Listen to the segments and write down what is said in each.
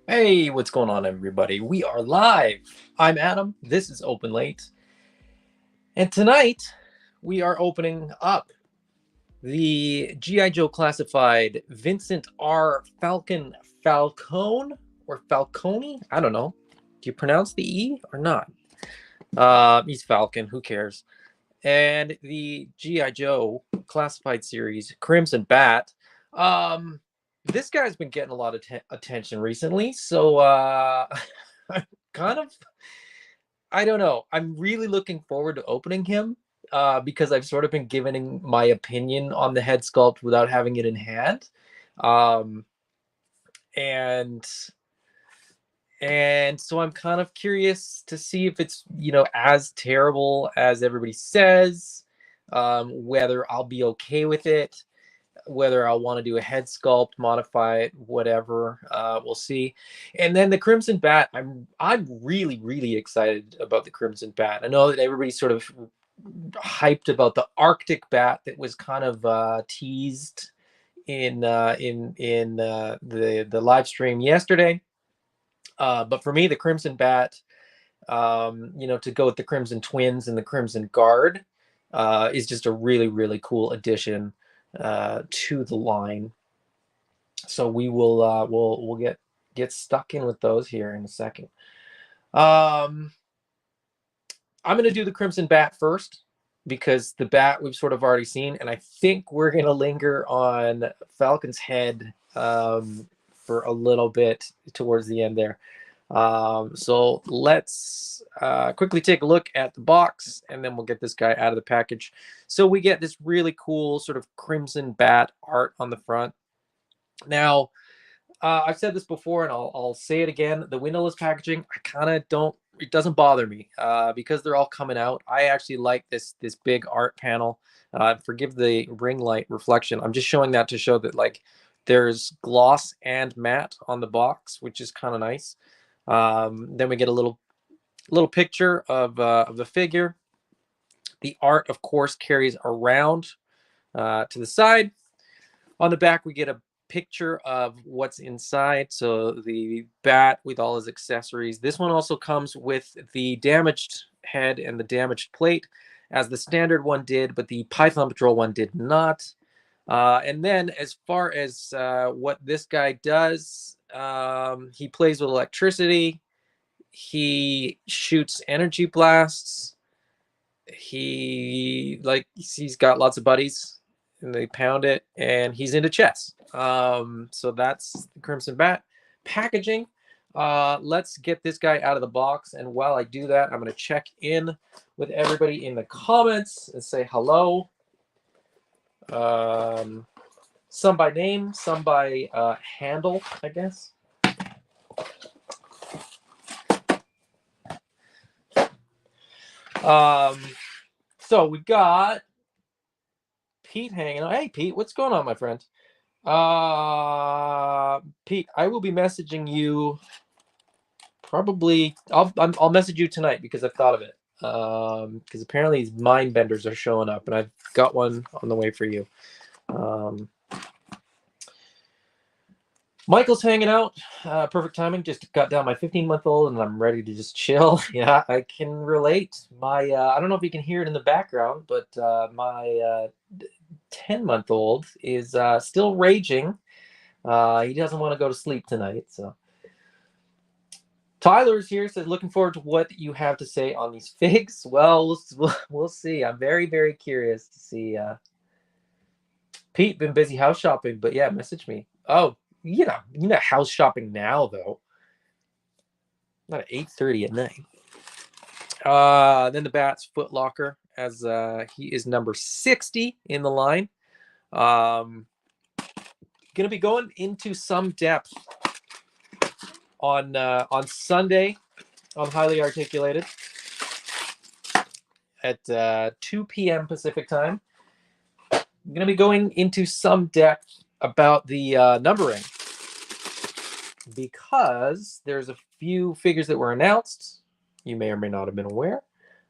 Hey, what's going on, everybody? We are live. I'm Adam. This is Open Late. And tonight, we are opening up the G.I. Joe Classified Vincent R. Falcon Falcone or Falcone? I don't know. Do you pronounce the E or not? He's Falcon. Who cares? And the G.I. Joe Classified series, Crimson Bat. This guy's been getting a lot of attention recently, so I'm kind of, I don't know. I'm really looking forward to opening him because I've sort of been giving my opinion on the head sculpt without having it in hand. Um, and and so I'm kind of curious to see if it's, as terrible as everybody says, whether I'll be okay with it, whether I'll want to do a head sculpt, modify it, whatever. We'll see. And then the Crimson Bat, I'm really, really excited about the Crimson Bat. I know that everybody's sort of hyped about the Arctic Bat that was kind of teased in the live stream yesterday. But for me, the Crimson Bat, to go with the Crimson Twins and the Crimson Guard, is just a really, really cool addition to the line. So we will we'll get stuck in with those here in a second. I'm going to do the Crimson Bat first because the bat we've sort of already seen, and I think we're going to linger on Falcon's head for a little bit towards the end there. So let's quickly take a look at the box, and then we'll get this guy out of the package. So we get this really cool sort of Crimson Bat art on the front. Now, I've said this before, and I'll say it again. The windowless packaging, I kind of don't. It doesn't bother me because they're all coming out. I actually like this big art panel. Forgive the ring light reflection. I'm just showing that to show that there's gloss and matte on the box, which is kind of nice. Then we get a little picture of the figure. The art, of course, carries around to the side. On the back, we get a picture of what's inside. So the bat with all his accessories. This one also comes with the damaged head and the damaged plate, as the standard one did, but the Python Patrol one did not. And then as far as what this guy does, he plays with electricity. He shoots energy blasts. He's got lots of buddies and they pound it, and he's into chess. So that's the Crimson Bat packaging. Let's get this guy out of the box, and while I do that, I'm going to check in with everybody in the comments and say hello. Some by name, some by handle, I guess. So we've got Pete hanging out. Hey, Pete, what's going on, my friend? Pete, I will be messaging you probably. I'll message you tonight because I've thought of it. Because apparently these mind benders are showing up, and I've got one on the way for you. Michael's hanging out. Perfect timing. Just got down my 15-month-old, and I'm ready to just chill. Yeah, I can relate. I don't know if you can hear it in the background, but my 10-month-old is still raging. He doesn't want to go to sleep tonight. So Tyler's here, says looking forward to what you have to say on these figs. Well, we'll see. I'm very, very curious to see. Pete been busy house shopping, but yeah, message me. Oh, you know, house shopping now though. Not at 8:30 at night. Then the Bat's Foot Locker, as he is number 60 in the line. Going to be going into some depth on Sunday on Highly Articulated at 2 p.m. Pacific time. I'm going to be going into some depth about the numbering, because there's a few figures that were announced you may or may not have been aware.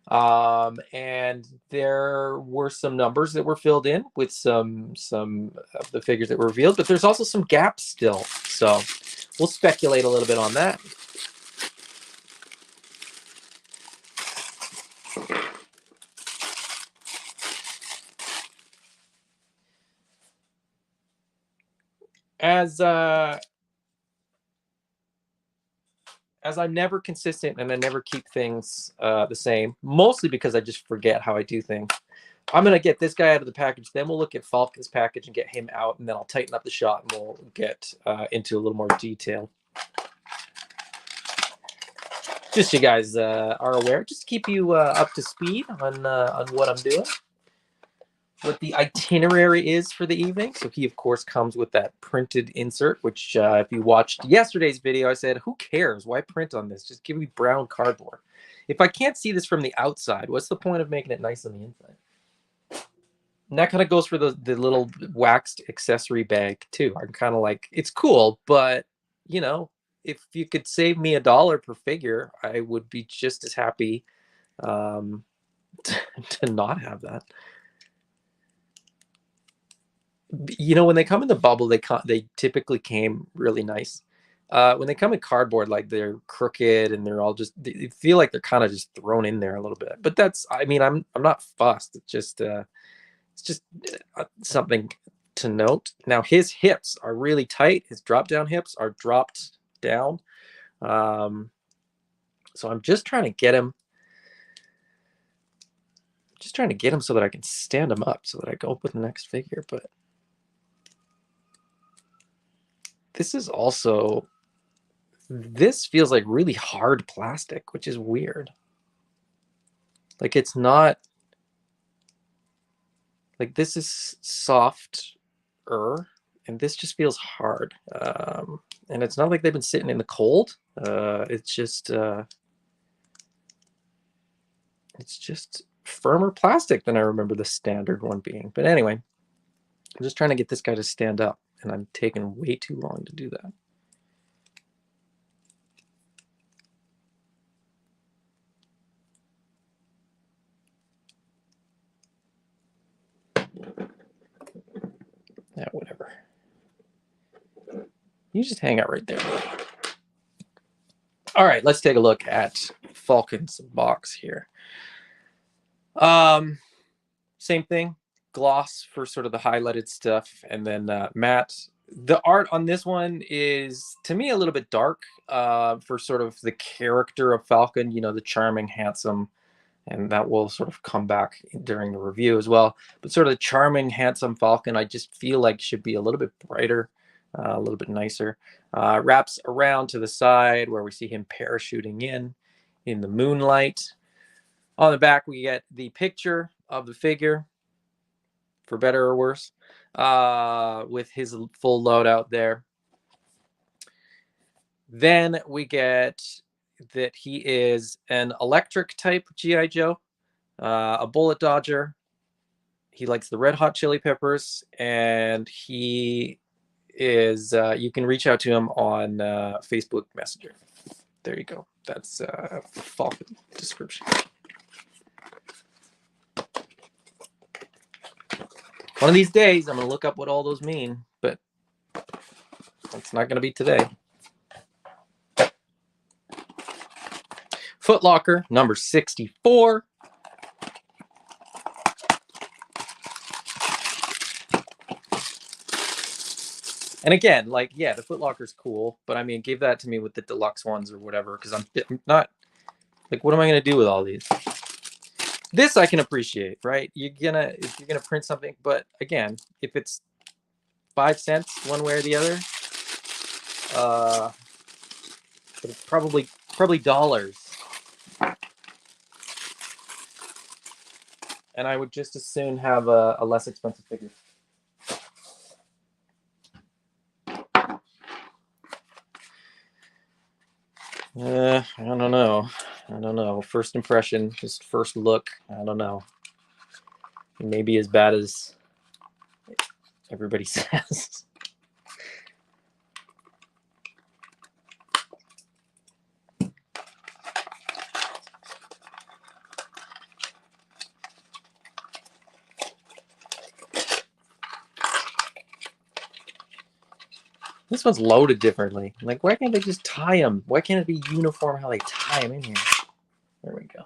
And there were some numbers that were filled in with some of the figures that were revealed, but there's also some gaps still. So we'll speculate a little bit on that. As I'm never consistent and I never keep things the same, mostly because I just forget how I do things. I'm going to get this guy out of the package. Then we'll look at Falcon's package and get him out. And then I'll tighten up the shot and we'll get into a little more detail. Just so you guys are aware, just to keep you up to speed on what I'm doing. What the itinerary is for the evening. So he, of course, comes with that printed insert, which if you watched yesterday's video, I said, who cares? Why print on this? Just give me brown cardboard. If I can't see this from the outside, what's the point of making it nice on the inside? And that kind of goes for the little waxed accessory bag too. I'm kind of like, it's cool, but you know, if you could save me $1 per figure, I would be just as happy to not have that. You know, when they come in the bubble, they typically came really nice. When they come in cardboard, like they're crooked and they're all just, they feel like they're kind of just thrown in there a little bit. But that's, I mean, I'm not fussed. It's just something to note. Now his hips are really tight. His drop down hips are dropped down. So I'm just trying to get him. So that I can stand him up so that I go up with the next figure. But this is also, this feels like really hard plastic, which is weird. Like it's not, like this is softer and this just feels hard. And it's not like they've been sitting in the cold. It's just firmer plastic than I remember the standard one being. But anyway, I'm just trying to get this guy to stand up and I'm taking way too long to do that. Yeah, whatever. You just hang out right there. All right, let's take a look at Falcon's box here. Same thing, gloss for sort of the highlighted stuff, and then matte. The art on this one is, to me, a little bit dark for sort of the character of Falcon, you know, the charming, handsome, and that will sort of come back during the review as well. But sort of the charming, handsome Falcon, I just feel like should be a little bit brighter, a little bit nicer. Wraps around to the side where we see him parachuting in the moonlight. On the back, we get the picture of the figure, for better or worse, with his full loadout there. Then we get that he is an electric type G.I. Joe, a bullet dodger. He likes the red hot chili peppers, and he is, you can reach out to him on Facebook Messenger. There you go. That's Falcon description. One of these days, I'm going to look up what all those mean, but it's not going to be today. Foot Locker, number 64. And again, like, yeah, the Foot Locker's cool, but I mean, give that to me with the deluxe ones or whatever, because I'm not, like, what am I going to do with all these? This I can appreciate, right? If you're gonna print something, but again, if it's 5 cents one way or the other, but it's probably dollars. And I would just as soon have a less expensive figure. I don't know. First impression, just first look, I don't know. It may be as bad as everybody says. This one's loaded differently. Like, why can't they just tie them? Why can't it be uniform how they tie them in here? There we go.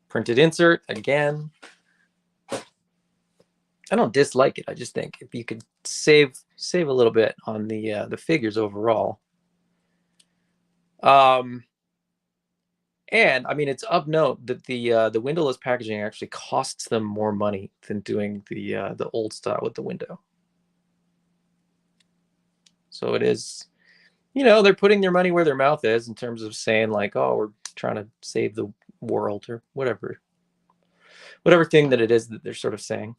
Printed insert again. I don't dislike it. I just think if you could save a little bit on the figures overall. And I mean, it's of note that the windowless packaging actually costs them more money than doing the old style with the window. So it is, you know, they're putting their money where their mouth is in terms of saying like, oh, we're trying to save the world or whatever thing that it is that they're sort of saying.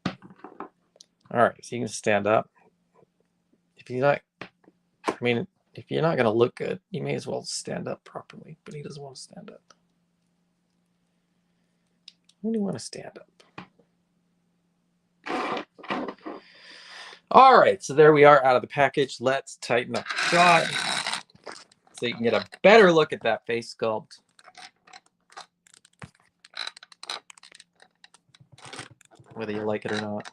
All right, so you can stand up. If you're not, I mean, if you're not going to look good, you may as well stand up properly, but he doesn't want to stand up. When do you want to stand up? All right, so there we are out of the package. Let's tighten up the shot so you can get a better look at that face sculpt. Whether you like it or not.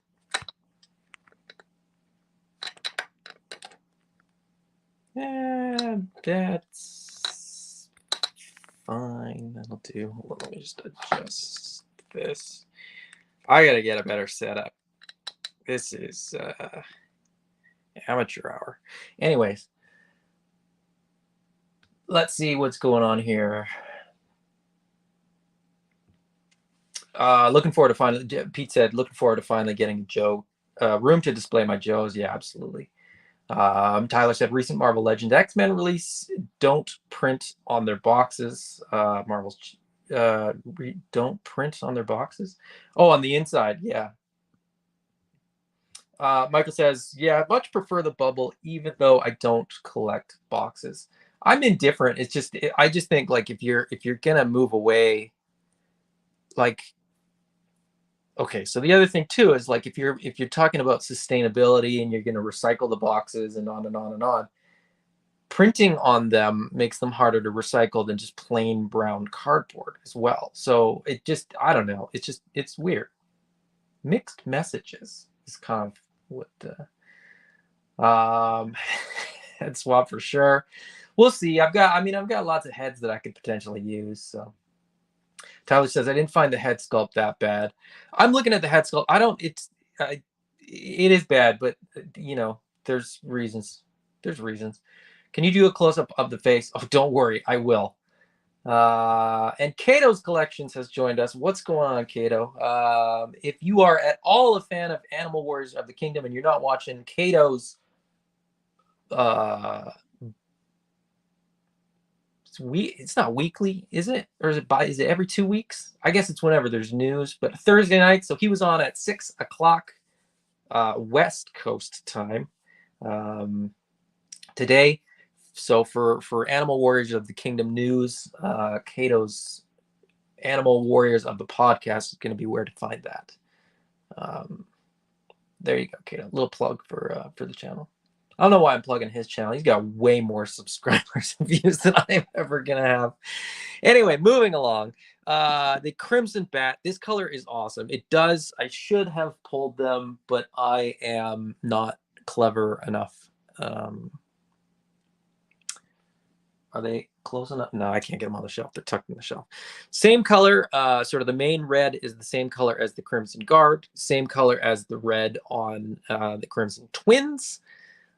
Yeah, that's fine. That'll do. Hold on, let me just adjust this. I gotta get a better setup. This is amateur hour. Anyways, let's see what's going on here. Looking forward to finally. Pete said, "Looking forward to finally getting Joe room to display my Joes." Yeah, absolutely. Tyler said, "Recent Marvel Legends X-Men release don't print on their boxes. Marvel's don't print on their boxes. Oh, on the inside, yeah." Michael says, "Yeah, I much prefer the bubble, even though I don't collect boxes. I'm indifferent. It's just I just think like if you're gonna move away, like." Okay, so the other thing too is like if you're talking about sustainability and you're going to recycle the boxes and on and on and on, printing on them makes them harder to recycle than just plain brown cardboard as well. So it just, I don't know, it's weird. Mixed messages is kind of what head swap for sure. We'll see. I've got lots of heads that I could potentially use. So Tyler says, I didn't find the head sculpt that bad. I'm looking at the head sculpt. It is bad, but you know, there's reasons. There's reasons. Can you do a close up of the face? Oh, don't worry, I will. And Cato's Collections has joined us. What's going on, Cato? If you are at all a fan of Animal Warriors of the Kingdom and you're not watching Cato's it's not weekly, is it? Or is it every 2 weeks? I guess it's whenever there's news, but Thursday night. So he was on at 6 o'clock West Coast time today. So for Animal Warriors of the Kingdom news, Cato's Animal Warriors of the podcast is going to be where to find that. There you go, Cato. Little plug for the channel. I don't know why I'm plugging his channel. He's got way more subscribers and views than I'm ever going to have. Anyway, moving along. The Crimson Bat. This color is awesome. I should have pulled them, but I am not clever enough. Are they close enough? No, I can't get them on the shelf. They're tucked in the shelf. Same color. Sort of the main red is the same color as the Crimson Guard. Same color as the red on the Crimson Twins.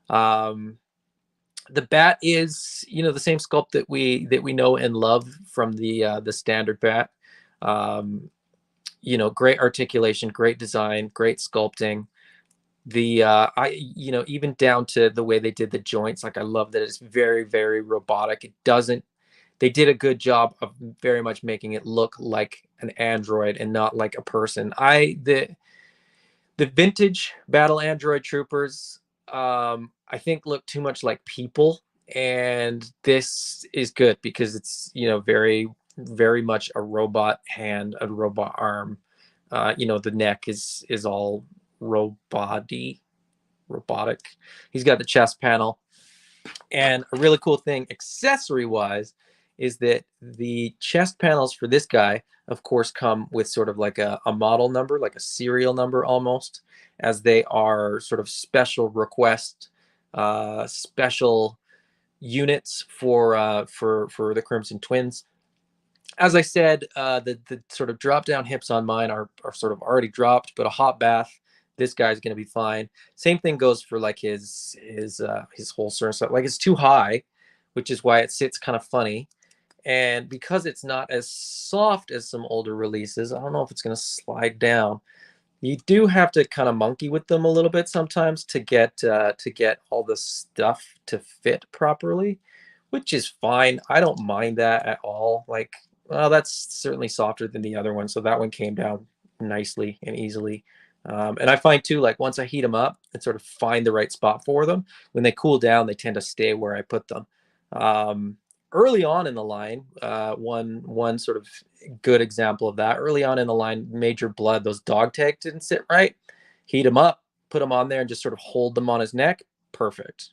The bat is, you know, the same sculpt that we know and love from the standard bat. You know, great articulation, great design, great sculpting. You know, even down to the way they did the joints, like I love that it's very, very robotic. They did a good job of very much making it look like an android and not like a person. The vintage battle android troopers, I think look too much like people, and this is good because it's, you know, very, very much a robot hand, a robot arm. You know, the neck is all robotic. He's got the chest panel, and a really cool thing accessory wise is that the chest panels for this guy, of course, come with sort of like a model number, like a serial number almost, as they are sort of special request, special units for the Crimson Twins. As I said, the sort of drop down hips on mine are sort of already dropped, but a hot bath, this guy's going to be fine. Same thing goes for like his holster and stuff. Like it's too high, which is why it sits kind of funny. And because it's not as soft as some older releases, I don't know if it's going to slide down. You do have to kind of monkey with them a little bit sometimes to get all the stuff to fit properly, which is fine. I don't mind that at all. Like, well, that's certainly softer than the other one, so that one came down nicely and easily. And I find too, like once I heat them up and sort of find the right spot for them, when they cool down, they tend to stay where I put them. Early on in the line, one sort of good example of that, early on in the line, Major Blood, those dog tags didn't sit right. Heat them up, put them on there, and just sort of hold them on his neck. Perfect.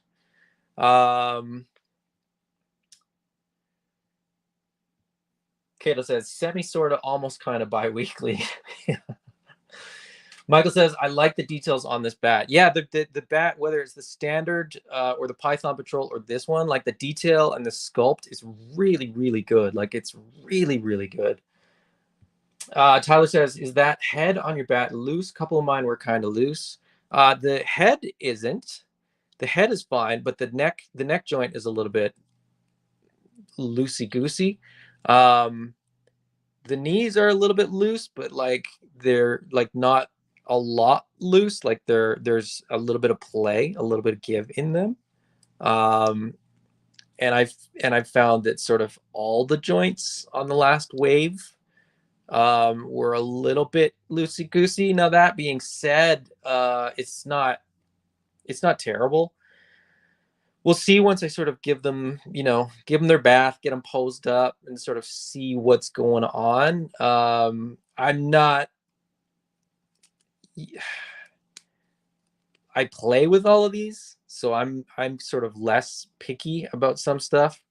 Kato says, semi sort of, almost kind of bi-weekly. Michael says, I like the details on this bat. Yeah, the bat, whether it's the standard or the Python Patrol or this one, like the detail and the sculpt is really, really good. Like it's really, really good. Tyler says, is that head on your bat loose? A couple of mine were kind of loose. The head isn't. The head is fine, but the neck joint is a little bit loosey-goosey. The knees are a little bit loose, but like they're like not a lot loose. Like there's a little bit of play, a little bit of give in them. And I've found that sort of all the joints on the last wave were a little bit loosey goosey. Now that being said, it's not terrible. We'll see once I sort of give them their bath, get them posed up, and sort of see what's going on. I'm not. I play with all of these, so I'm sort of less picky about some stuff.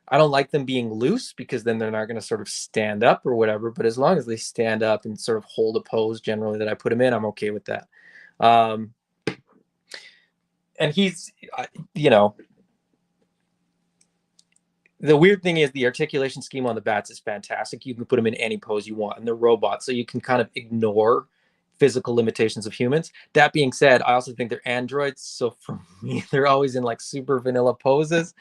I don't like them being loose because then they're not going to sort of stand up or whatever. But as long as they stand up and sort of hold a pose generally that I put them in, I'm okay with that. And he's, the weird thing is the articulation scheme on the bats is fantastic. You can put them in any pose you want, and they're robots, so you can kind of ignore physical limitations of humans. That being said, I also think they're androids, so for me, they're always in like super vanilla poses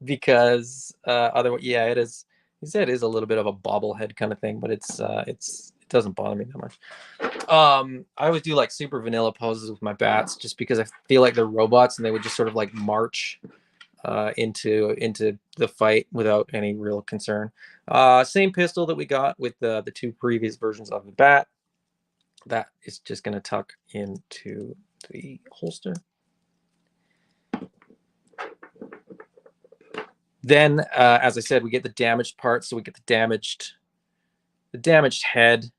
because otherwise, yeah, it is. He said it is a little bit of a bobblehead kind of thing, but it doesn't bother me that much. I always do like super vanilla poses with my bats just because I feel like they're robots and they would just sort of like march into the fight without any real concern. Same pistol that we got with the two previous versions of the bat. That is just going to tuck into the holster. Then, as I said, we get the damaged parts. So we get the damaged head,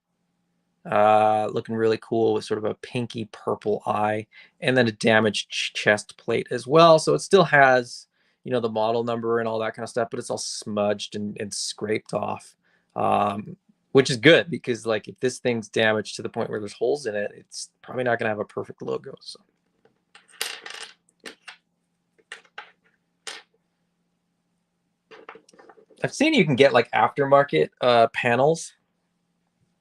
looking really cool with sort of a pinky purple eye, and then a damaged chest plate as well. So it still has, the model number and all that kind of stuff, but it's all smudged and scraped off, which is good because like if this thing's damaged to the point where there's holes in it, it's probably not going to have a perfect logo. So. I've seen you can get like aftermarket panels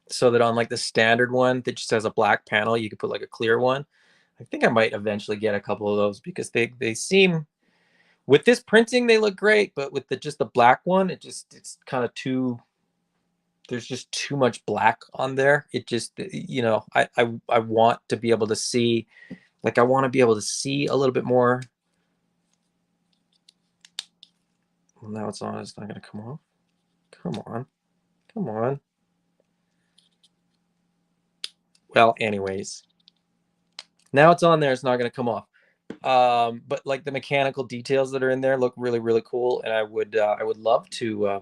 so that on like the standard one that just has a black panel, you could put like a clear one. I think I might eventually get a couple of those because they seem, with this printing, they look great, but with just the black one, it's kind of too, there's just too much black on there. It just, I want to be able to see, like, I want to be able to see a little bit more. Well, now it's on, it's not going to come off. Come on. Well, anyways, now it's on there. It's not going to come off. But like the mechanical details that are in there look really, really cool. And I would love to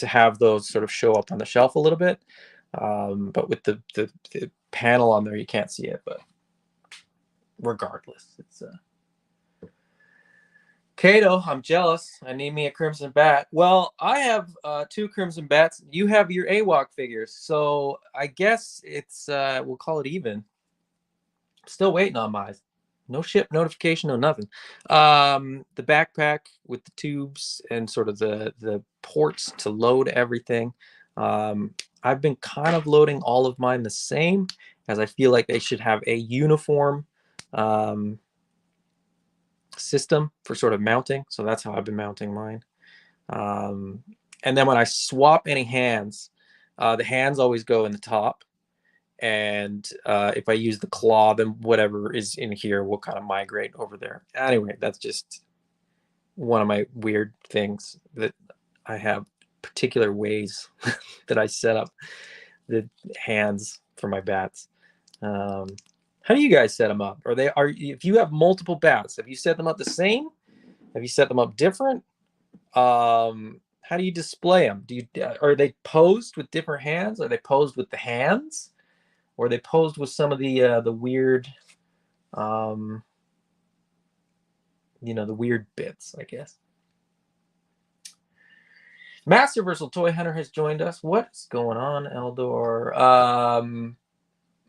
have those sort of show up on the shelf a little bit. But with the panel on there, you can't see it, but regardless, Kato, I'm jealous. I need me a Crimson Bat. Well, I have 2 Crimson Bats. You have your AWOC figures, so I guess it's we'll call it even. Still waiting on mine. No ship notification, no nothing. The backpack with the tubes and sort of the ports to load everything. I've been kind of loading all of mine the same, as I feel like they should have a uniform system for sort of mounting. So that's how I've been mounting mine. And then when I swap any hands, the hands always go in the top. And if I use the claw, then whatever is in here will kind of migrate over there. Anyway, that's just one of my weird things that I have particular ways that I set up the hands for my bats. How do you guys set them up? If you have multiple bats, have you set them up the same? Have you set them up different? How do you display them? Are they posed with different hands? Are they posed with the hands? Or they posed with some of the weird, the weird bits, I guess. Master Versal Toy Hunter has joined us. What's going on, Eldor?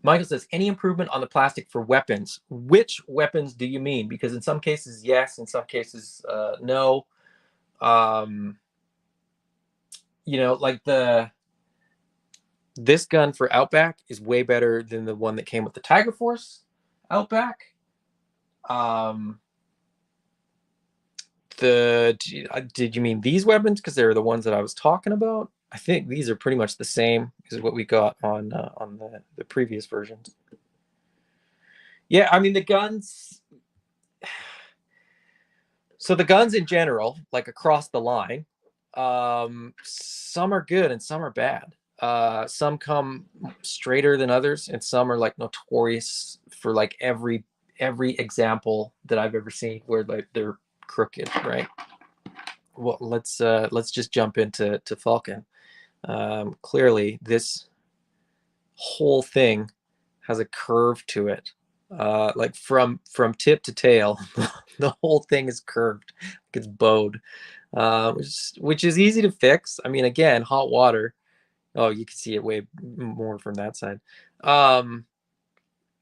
Michael says, any improvement on the plastic for weapons? Which weapons do you mean? Because in some cases, yes. In some cases, no. Like this gun for Outback is way better than the one that came with the Tiger Force Outback. Did you mean these weapons? Because they're the ones that I was talking about. I think these are pretty much the same as what we got on the previous versions. Yeah, I mean the guns. So the guns in general, like across the line, some are good and some are bad. Some come straighter than others, and some are like notorious for like every example that I've ever seen where like they're crooked, right? Well, let's just jump into Falcon. Clearly, this whole thing has a curve to it. Like from tip to tail, the whole thing is curved. It's bowed, which is easy to fix. I mean, again, hot water. Oh, you can see it way more from that side. A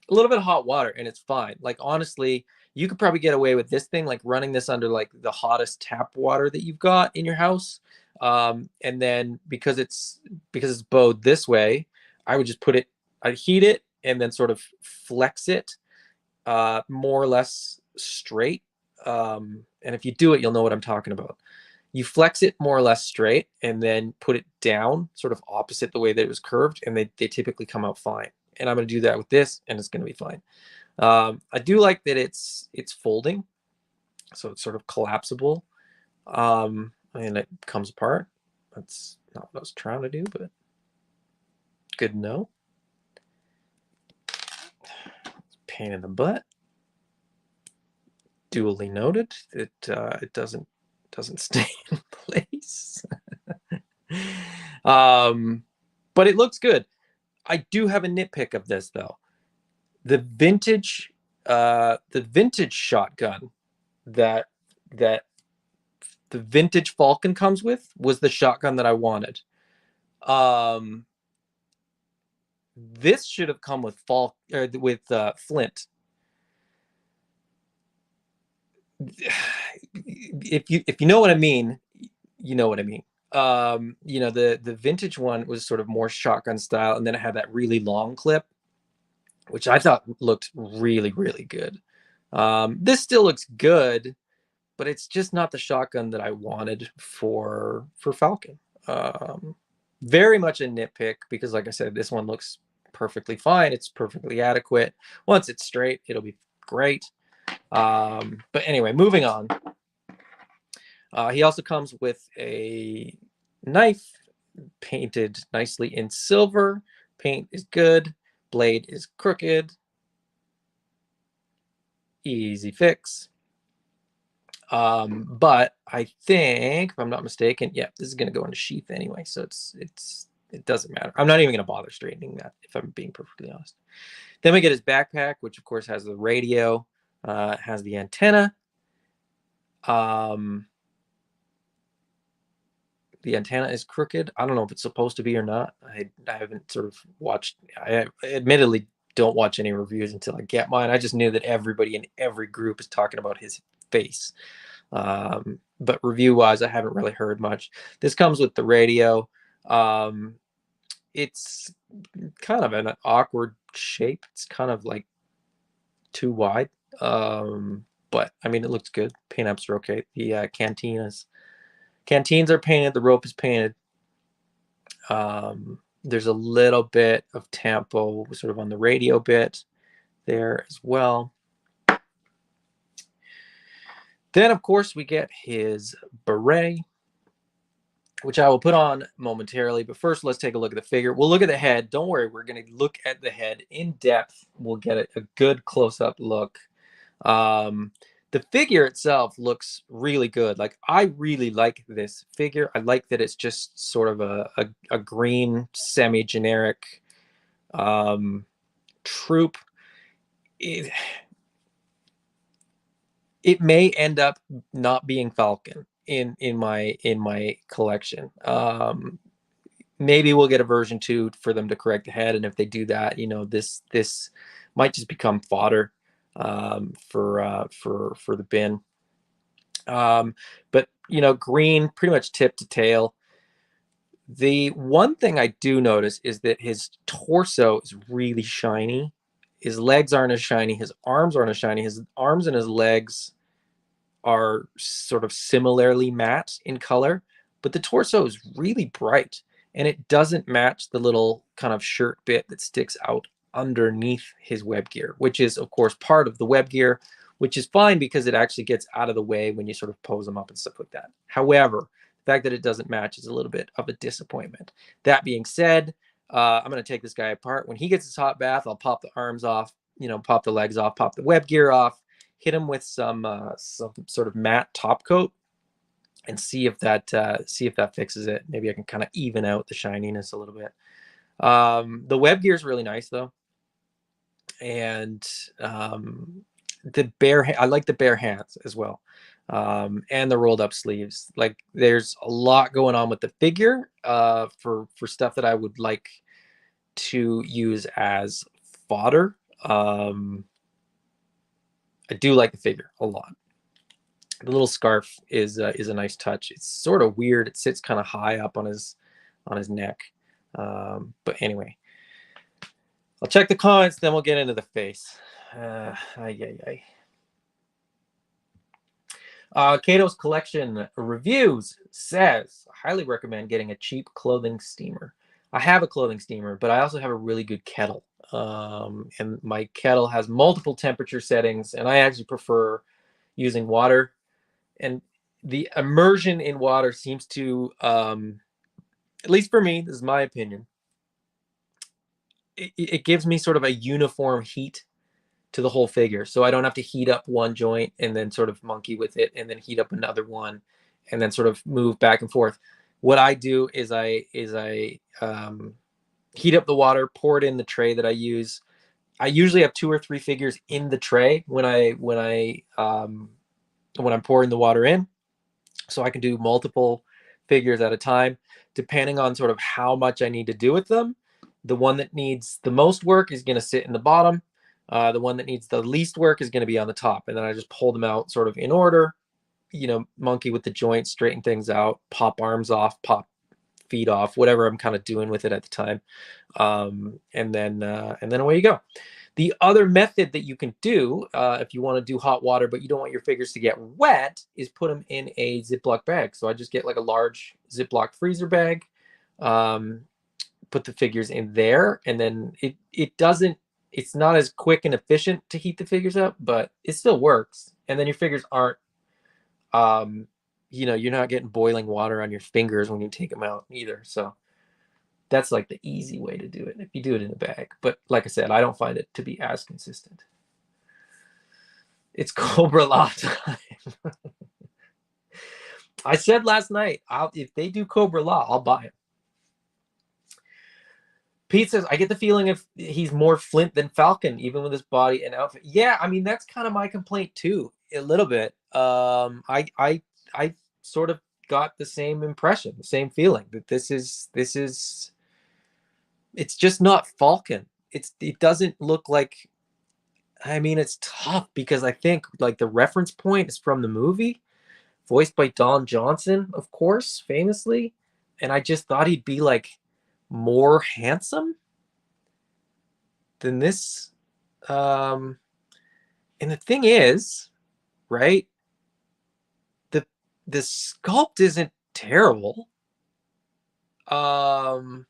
little bit of hot water and it's fine. Like honestly, you could probably get away with this thing, like running this under like the hottest tap water that you've got in your house. And then because it's bowed this way, I would just I'd heat it and then sort of flex it more or less straight. And if you do it, you'll know what I'm talking about. You flex it more or less straight and then put it down sort of opposite the way that it was curved, and they typically come out fine. And I'm going to do that with this, and it's going to be fine. I do like that it's folding, so it's sort of collapsible, and it comes apart. That's not what I was trying to do, but good to know. Pain in the butt. Duly noted that it doesn't stay in place. But it looks good. I do have a nitpick of this though. The vintage shotgun that the vintage Falcon comes with was the shotgun that I wanted. This should have come with Flint. If you know what I mean, you know what I mean. The vintage one was sort of more shotgun style, and then it had that really long clip, which I thought looked really, really good. This still looks good, but it's just not the shotgun that I wanted for Falcon. Very much a nitpick because, like I said, this one looks perfectly fine. It's perfectly adequate. Once it's straight, it'll be great. But anyway, moving on. He also comes with a knife painted nicely in silver. Paint is good. Blade is crooked. Easy fix. But I think, if I'm not mistaken, yeah, this is going to go into sheath anyway, so it doesn't matter. I'm not even going to bother straightening that, if I'm being perfectly honest. Then we get his backpack, which of course has the radio, has the antenna. The antenna is crooked. I don't know if it's supposed to be or not. I haven't sort of watched. I admittedly don't watch any reviews until I get mine. I just knew that everybody in every group is talking about his face. But review-wise, I haven't really heard much. This comes with the radio. It's kind of an awkward shape. It's kind of like too wide. But I mean, it looks good. Paint apps are okay. The canteens are painted. The rope is painted. There's a little bit of tampo sort of on the radio bit there as well. Then, of course, we get his beret, which I will put on momentarily. But first, let's take a look at the figure. We'll look at the head. Don't worry, we're going to look at the head in depth. We'll get a good close-up look. The figure itself looks really good. Like, I really like this figure. I like that it's just sort of a green, semi-generic troop. It may end up not being Falcon in my collection. Maybe we'll get a version 2 for them to correct the head, and if they do that, you know, this might just become fodder for the bin. But you know, green, pretty much tip to tail. The one thing I do notice is that his torso is really shiny. His legs aren't as shiny. His arms aren't as shiny. His arms and his legs are sort of similarly matte in color, but the torso is really bright, and it doesn't match the little kind of shirt bit that sticks out underneath his web gear, which is, of course, part of the web gear, which is fine because it actually gets out of the way when you sort of pose them up and stuff like that. However, the fact that it doesn't match is a little bit of a disappointment. That being said, I'm going to take this guy apart. When he gets his hot bath, I'll pop the arms off, you know, pop the legs off, pop the web gear off, hit him with some sort of matte top coat, and see if that fixes it. Maybe I can kind of even out the shininess a little bit. The web gear is really nice though, and I like the bare hands as well, and the rolled up sleeves. Like, there's a lot going on with the figure for stuff that I would like to use as fodder. I do like the figure a lot. The little scarf is a nice touch. It's sort of weird. It sits kind of high up on his neck. But anyway, I'll check the comments, then we'll get into the face. Kato's Collection Reviews says, I highly recommend getting a cheap clothing steamer. I have a clothing steamer, but I also have a really good kettle. And my kettle has multiple temperature settings, and I actually prefer using water. And the immersion in water seems to, at least for me, this is my opinion, it gives me sort of a uniform heat to the whole figure. So I don't have to heat up one joint and then sort of monkey with it and then heat up another one and then sort of move back and forth. What I do is I heat up the water, pour it in the tray that I use. I usually have 2 or 3 figures in the tray when I'm pouring the water in, so I can do multiple figures at a time, depending on sort of how much I need to do with them. The one that needs the most work is going to sit in the bottom. The one that needs the least work is going to be on the top. And then I just pull them out sort of in order, you know, monkey with the joints, straighten things out, pop arms off, pop feet off, whatever I'm kind of doing with it at the time. And then away you go. The other method that you can do if you want to do hot water, but you don't want your figures to get wet, is put them in a Ziploc bag. So I just get like a large Ziploc freezer bag, put the figures in there, and then it's not as quick and efficient to heat the figures up, but it still works. And then your figures aren't, you know, you're not getting boiling water on your fingers when you take them out either. So that's like the easy way to do it if you do it in a bag. But like I said, I don't find it to be as consistent. It's Cobra Law time. I said last night, if they do Cobra Law, I'll buy it. Pete says, I get the feeling if he's more Flint than Falcon, even with his body and outfit. Yeah, I mean, that's kind of my complaint too, a little bit. I sort of got the same impression, the same feeling that this is it's just not Falcon. It doesn't look like. I mean, it's tough because I think like the reference point is from the movie, voiced by Don Johnson, of course, famously, and I just thought he'd be like more handsome than this. Um, and the thing is, right? The the sculpt isn't terrible. Um,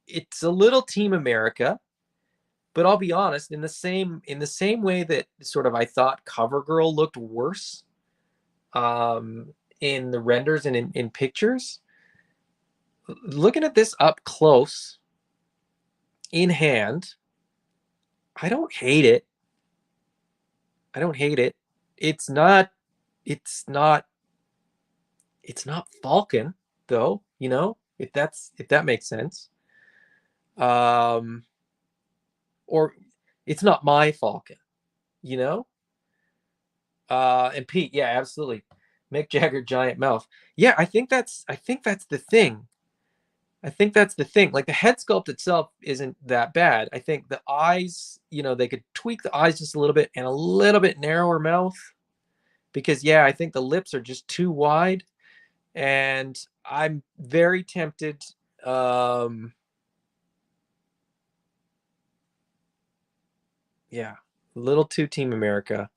it's a little Team America, but I'll be honest, in the same way that sort of I thought CoverGirl looked worse in the renders and in pictures. Looking at this up close in hand, I don't hate it. I don't hate it. It's not. It's not. It's not Falcon though. If that makes sense. Um, or it's not my Falcon. You know. And Pete, yeah, absolutely. Mick Jagger, giant mouth. Yeah, I think that's the thing. I think that's the thing. Like the head sculpt itself isn't that bad. I think the eyes, they could tweak the eyes just a little bit and a little bit narrower mouth because yeah, I think the lips are just too wide and I'm very tempted um yeah, a little too Team America.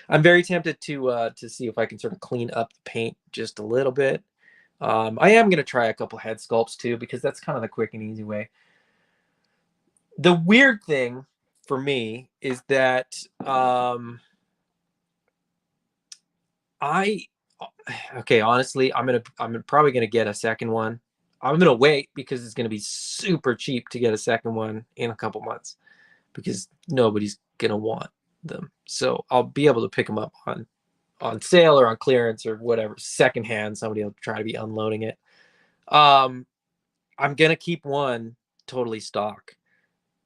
I'm very tempted to see if I can sort of clean up the paint just a little bit. I am going to try a couple head sculpts too because that's kind of the quick and easy way. The weird thing for me is that I okay, honestly, I'm probably gonna get a second one. I'm gonna wait because it's gonna be super cheap to get a second one in a couple months because nobody's gonna want them. So I'll be able to pick them up on sale or on clearance or whatever, secondhand. Somebody will try to be unloading it. Um, I'm gonna keep one totally stock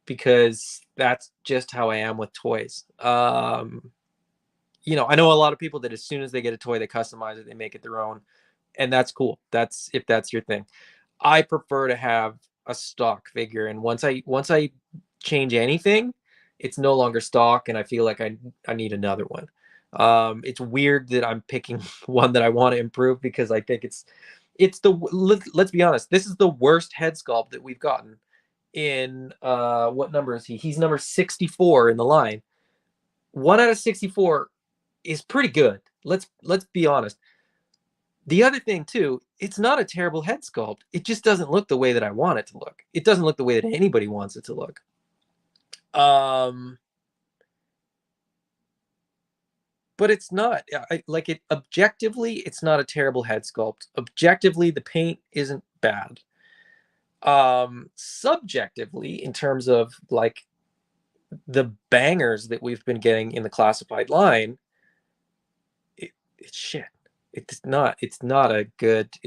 because that's just how I am with toys. I know a lot of people that as soon as they get a toy, they customize it, they make it their own, and that's cool. That's if that's your thing. I prefer to have a stock figure, and once I change anything, it's no longer stock, and I feel like I need another one. It's weird that I'm picking one that I want to improve because I think let's be honest, this is the worst head sculpt that we've gotten in what number is he? He's number 64 in the line. 1 out of 64 is pretty good. Let's be honest. The other thing too, it's not a terrible head sculpt. It just doesn't look the way that I want it to look. It doesn't look the way that anybody wants it to look. But it's not like it objectively. It's not a terrible head sculpt. Objectively, the paint isn't bad. Subjectively, in terms of like the bangers that we've been getting in the classified line, it's shit. It's not a good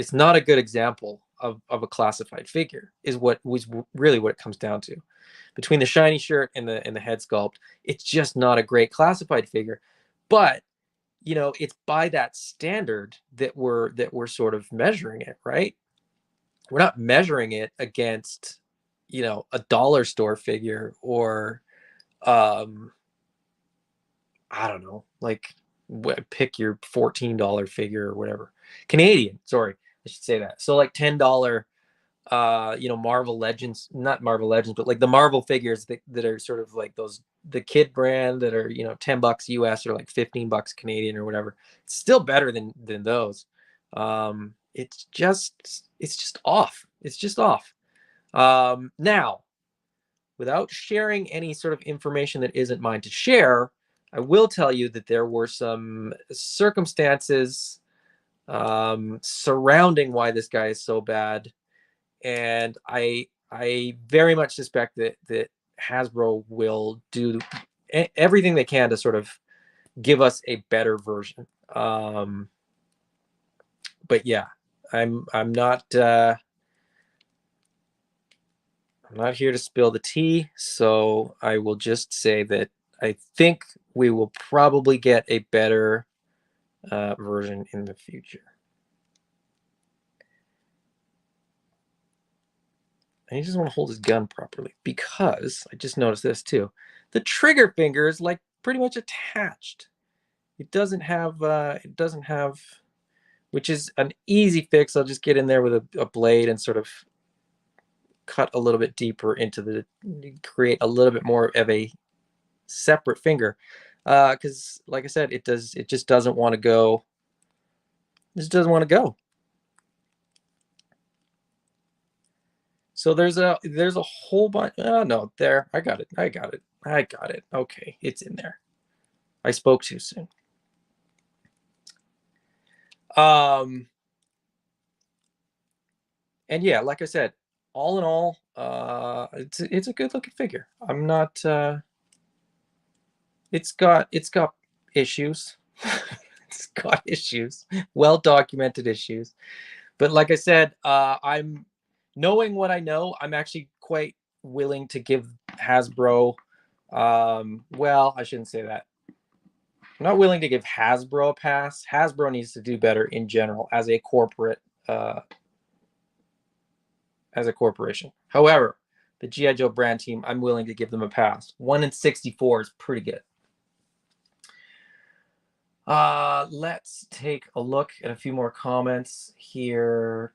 example of a classified figure is what was really what it comes down to. Between the shiny shirt and the head sculpt, it's just not a great classified figure. But it's by that standard that we're sort of measuring it, right? We're not measuring it against a dollar store figure or um I don't know, like pick your $14 figure or whatever. Canadian, sorry, I should say that. So like $10, Marvel Legends, not Marvel Legends, but like the Marvel figures that are sort of like those the kid brand that are $10 US or like $15 Canadian or whatever. It's still better than those. It's just off. It's just off. Now, without sharing any sort of information that isn't mine to share, I will tell you that there were some circumstances surrounding why this guy is so bad, and I very much suspect that Hasbro will do everything they can to sort of give us a better version. But yeah, I'm not. I'm not here to spill the tea, so I will just say that I think we will probably get a better version in the future. And he doesn't want to hold his gun properly, because I just noticed this too. The trigger finger is like pretty much attached. It doesn't have, which is an easy fix. I'll just get in there with a blade and sort of cut a little bit deeper into the, create a little bit more of a separate finger. Because like I said, it just doesn't want to go. This doesn't want to go. So there's a whole bunch. Oh no, there. I got it. Okay, it's in there. I spoke too soon. And yeah, like I said, all in all, it's a good looking figure. I'm not. It's got issues. It's got issues, well documented issues. But like I said, I'm knowing what I know. I'm actually quite willing to give Hasbro. Well, I shouldn't say that. I'm not willing to give Hasbro a pass. Hasbro needs to do better in general as a corporate, as a corporation. However, the G.I. Joe brand team, I'm willing to give them a pass. 1 in 64 is pretty good. Let's take a look at a few more comments here.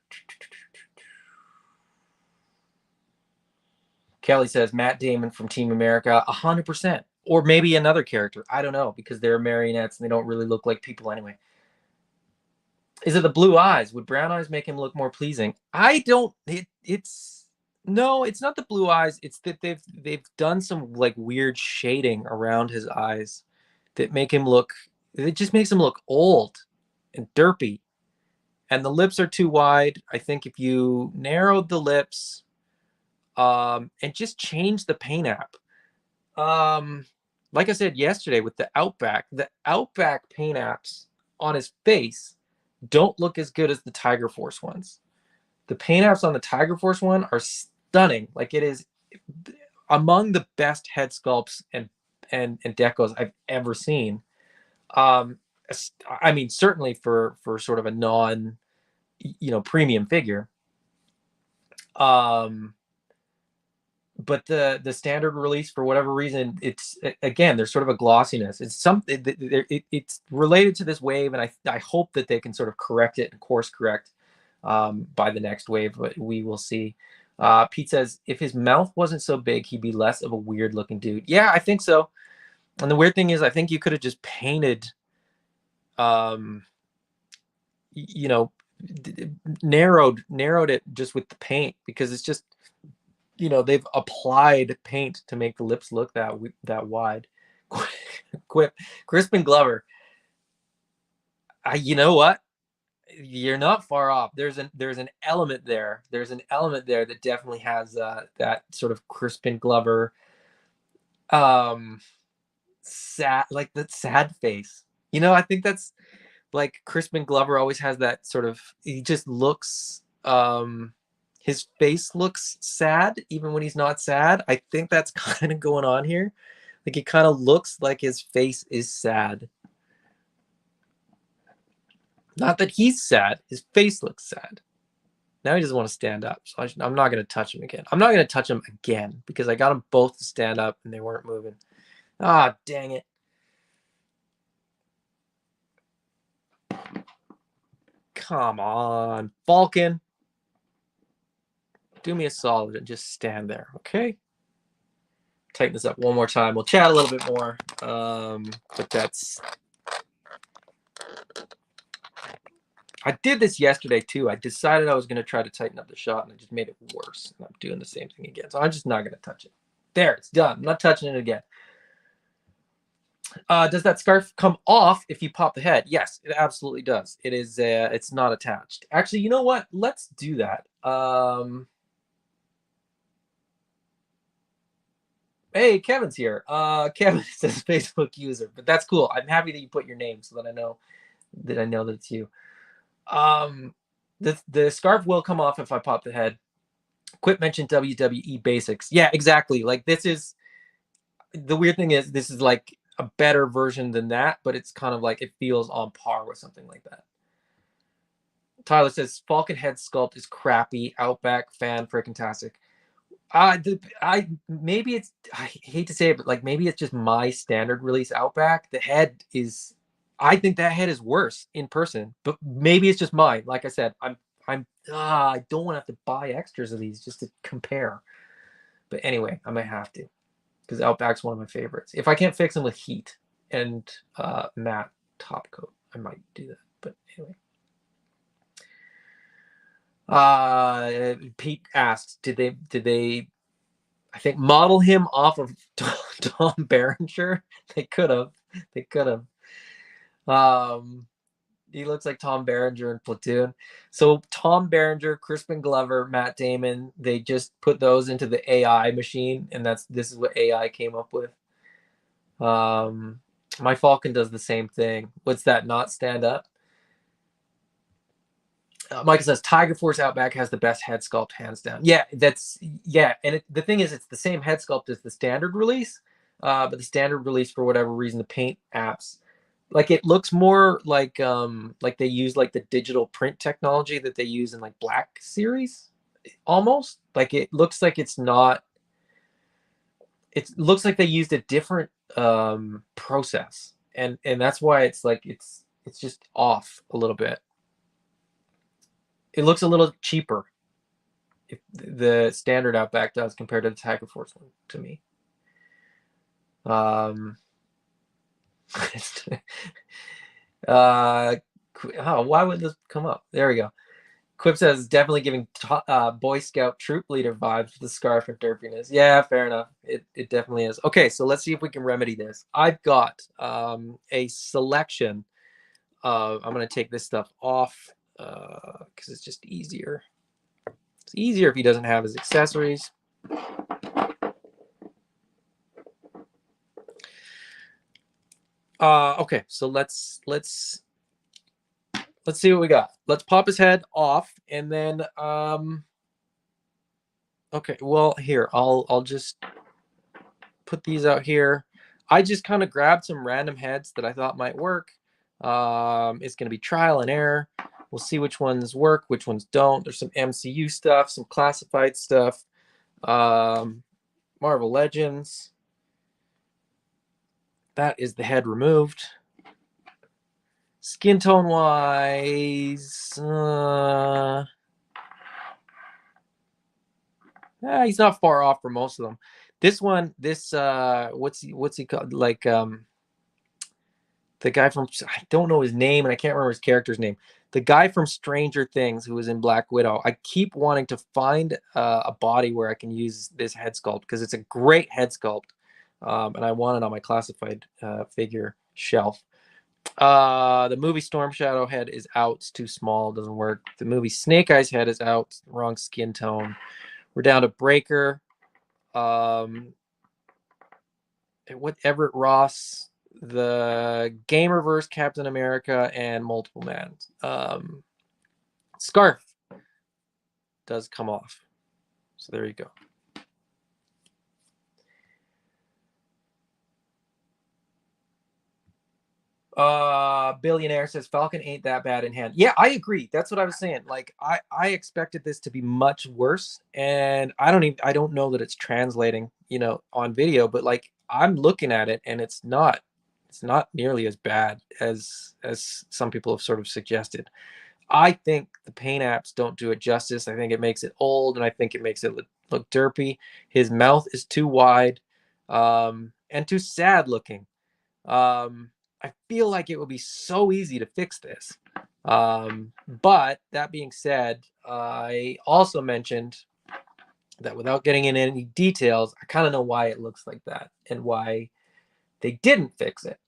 Kelly says Matt Damon from Team America, 100%. Or maybe another character. I don't know, because they're marionettes and they don't really look like people anyway. Is it the blue eyes? Would brown eyes make him look more pleasing? I don't. No, it's not the blue eyes. It's that they've done some like weird shading around his eyes that make him look. It just makes him look old and derpy, and the lips are too wide. I think if you narrowed the lips, and just change the paint app. Like I said yesterday with the Outback paint apps on his face don't look as good as the Tiger Force ones. The paint apps on the Tiger Force one are stunning. Like, it is among the best head sculpts and decos I've ever seen. I mean, certainly for sort of a non, premium figure. But the standard release, for whatever reason, it's, again, there's sort of a glossiness. It's something it's related to this wave, and I hope that they can sort of correct it and course correct by the next wave, but we will see. Pete says, if his mouth wasn't so big, he'd be less of a weird looking dude. Yeah, I think so. And the weird thing is, I think you could have just painted, narrowed it just with the paint, because it's just, they've applied paint to make the lips look that wide. Quip, Crispin Glover. You know what? You're not far off. There's an element there. There's an element there that definitely has that sort of Crispin Glover, sad, like that sad face. I think that's like Crispin Glover always has that sort of. He just looks. His face looks sad even when he's not sad. I think that's kind of going on here. Like, it kind of looks like his face is sad. Not that he's sad. His face looks sad. Now he doesn't want to stand up. So I'm not going to touch him again. I'm not going to touch him again because I got them both to stand up and they weren't moving. Ah, dang it. Come on, Falcon. Do me a solid and just stand there, okay? Tighten this up one more time. We'll chat a little bit more, but that's... I did this yesterday too. I decided I was going to try to tighten up the shot, and I just made it worse. And I'm doing the same thing again, so I'm just not going to touch it. There, it's done. I'm not touching it again. Does that scarf come off if you pop the head? Yes, it absolutely does. It is. It's not attached. Actually, you know what? Let's do that. Hey, Kevin's here. Kevin says Facebook user, but that's cool. I'm happy that you put your name so that I know that it's you. The scarf will come off if I pop the head. Quip mentioned WWE basics. Yeah, exactly. Like, this is the weird thing is, this is like a better version than that, but it's kind of like it feels on par with something like that. Tyler says Falcon head sculpt is crappy. Outback fan freaking tastic. I maybe it's, I hate to say it, but like maybe it's just my standard release Outback. The head is, I think that head is worse in person, but maybe it's just mine. Like I said, I don't want to have to buy extras of these just to compare. But anyway, I might have to, because Outback's one of my favorites. If I can't fix them with heat and matte top coat, I might do that. But anyway. Pete asks, did they I think model him off of Tom Berenger? They could have. They could have. He looks like Tom Berenger in Platoon. So Tom Berenger, Crispin Glover, Matt Damon, they just put those into the AI machine, and this is what AI came up with. My Falcon does the same thing. What's that? Not stand up? Mike says Tiger Force Outback has the best head sculpt, hands down. Yeah, and the thing is, it's the same head sculpt as the standard release, but the standard release, for whatever reason, the paint apps, like it looks more like they use like the digital print technology that they use in like Black Series, almost. Like it looks like it's not. It looks like they used a different process, and that's why it's like it's just off a little bit. It looks a little cheaper, if the standard Outback does, compared to the Tiger Force one, to me. Why would this come up? There we go. Quip says definitely giving Boy Scout troop leader vibes with the scarf and derpiness. Yeah, fair enough. It definitely is. Okay, so let's see if we can remedy this. I've got a selection of, I'm going to take this stuff off because it's just easier. It's easier if he doesn't have his accessories. Okay, so let's see what we got. Let's pop his head off, and then okay, well, here, I'll just put these out here. I just kind of grabbed some random heads that I thought might work. It's going to be trial and error. We'll see which ones work, which ones don't. There's some MCU stuff, some classified stuff, Marvel Legends. That is the head removed. Skin tone wise, he's not far off for most of them. This one, what's he called? Like the guy from, I don't know his name, and I can't remember his character's name. The guy from Stranger Things who was in Black Widow. I keep wanting to find a body where I can use this head sculpt, because it's a great head sculpt, and I want it on my classified figure shelf. The movie Storm Shadow head is out. It's too small. It doesn't work. The movie Snake Eyes head is out. Wrong skin tone. We're down to Breaker. Everett Ross, the Gamerverse Captain America, and Multiple Man. Scarf does come off. So there you go. Billionaire says Falcon ain't that bad in hand. Yeah, I agree. That's what I was saying. Like I expected this to be much worse, and I don't know that it's translating, on video, but like I'm looking at it and it's not nearly as bad as some people have sort of suggested. I think the paint apps don't do it justice. I think it makes it old, and I think it makes it look derpy. His mouth is too wide, and too sad looking. I feel like it would be so easy to fix this. But that being said, I also mentioned that without getting into any details, I kind of know why it looks like that and why they didn't fix it.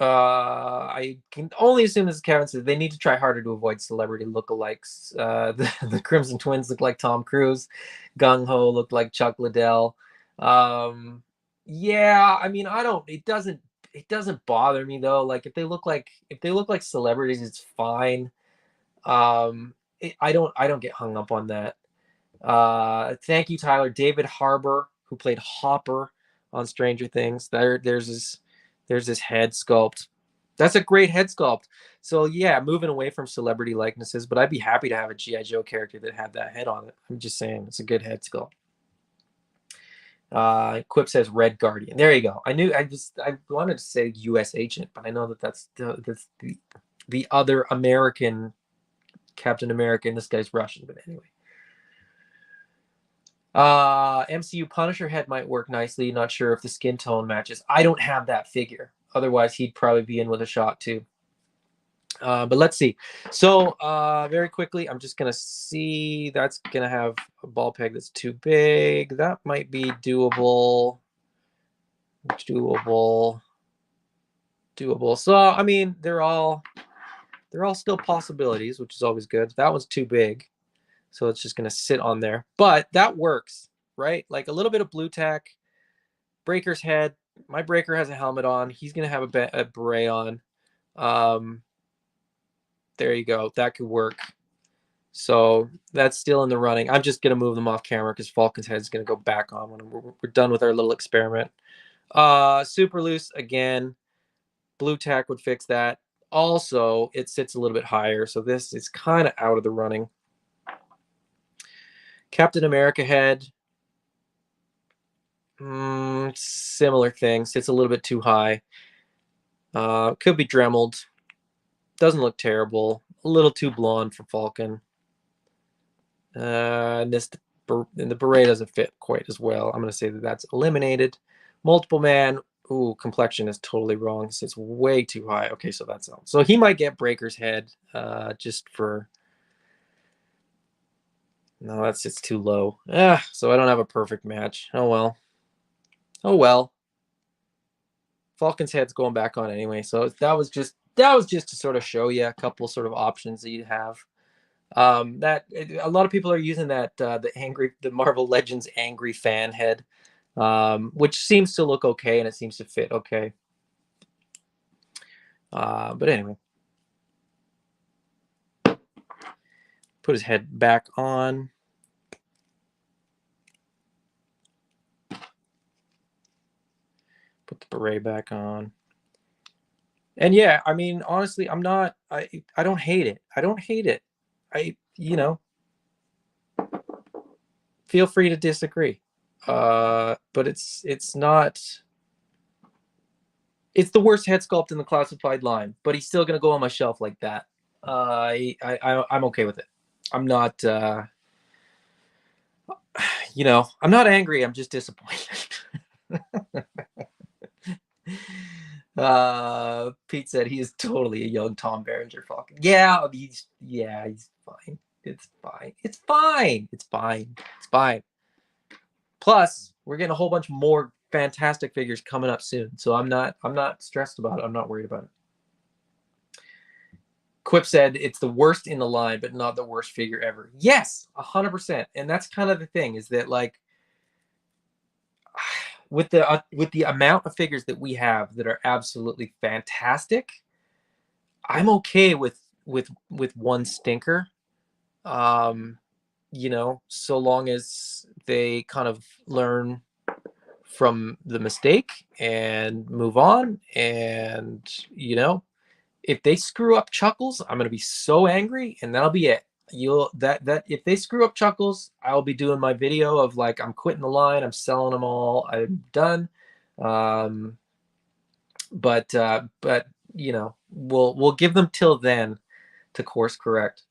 I can only assume this is Kevin says they need to try harder to avoid celebrity lookalikes. The Crimson Twins look like Tom Cruise. Gung Ho looked like Chuck Liddell. Yeah, I mean, it doesn't bother me though. Like if they look like celebrities, it's fine. I don't get hung up on that. Thank you, Tyler. David Harbour, who played Hopper. on Stranger Things. There's this head sculpt. That's a great head sculpt. So yeah, moving away from celebrity likenesses, but I'd be happy to have a G.I. Joe character that had that head on it. I'm just saying, it's a good head sculpt. Quip says Red Guardian. There you go. I wanted to say U.S. Agent, but I know that's the other American Captain America, and this guy's Russian. But anyway, MCU Punisher head might work nicely. Not sure if the skin tone matches. I don't have that figure. Otherwise, he'd probably be in with a shot too. But let's see. So very quickly, I'm just going to see. That's going to have a ball peg that's too big. That might be doable. Doable. So, I mean, they're all still possibilities, which is always good. That one's too big. So it's just going to sit on there. But that works, right? Like a little bit of blue tack. Breaker's head. My Breaker has a helmet on. He's going to have a beret on. There you go. That could work. So that's still in the running. I'm just going to move them off camera because Falcon's head is going to go back on when we're done with our little experiment. Super loose, again. Blue tack would fix that. Also, it sits a little bit higher, so this is kind of out of the running. Captain America head. Similar thing. Sits a little bit too high. Could be dremeled. Doesn't look terrible. A little too blonde for Falcon. And the beret doesn't fit quite as well. I'm going to say that that's eliminated. Multiple man. Ooh, complexion is totally wrong. It's way too high. Okay, so that's all. So he might get Breaker's head just for... No, it's too low. So I don't have a perfect match. Oh, well. Oh, well. Falcon's head's going back on anyway. So that was just to sort of show you a couple sort of options that you have. That a lot of people are using that the Marvel Legends angry fan head, which seems to look okay and it seems to fit okay. But anyway, put his head back on. Put the beret back on. And yeah, I mean, honestly, I don't hate it. I don't hate it. Feel free to disagree. But it's not... It's the worst head sculpt in the classified line, but he's still going to go on my shelf like that. I'm okay with it. I'm not, I'm not angry. I'm just disappointed. Pete said he is totally a young Tom Berenger Falcon. Yeah, he's fine. It's fine. It's fine. It's fine. It's fine. Plus, we're getting a whole bunch more fantastic figures coming up soon. So I'm not stressed about it. I'm not worried about it. Quip said it's the worst in the line, but not the worst figure ever. Yes, 100%. And that's kind of the thing, is that like with the amount of figures that we have that are absolutely fantastic, I'm okay with one stinker. So long as they kind of learn from the mistake and move on. And if they screw up Chuckles, I'm gonna be so angry, and that'll be it. That if they screw up Chuckles, I'll be doing my video of like, I'm quitting the line, I'm selling them all, I'm done. But we'll give them till then to course correct.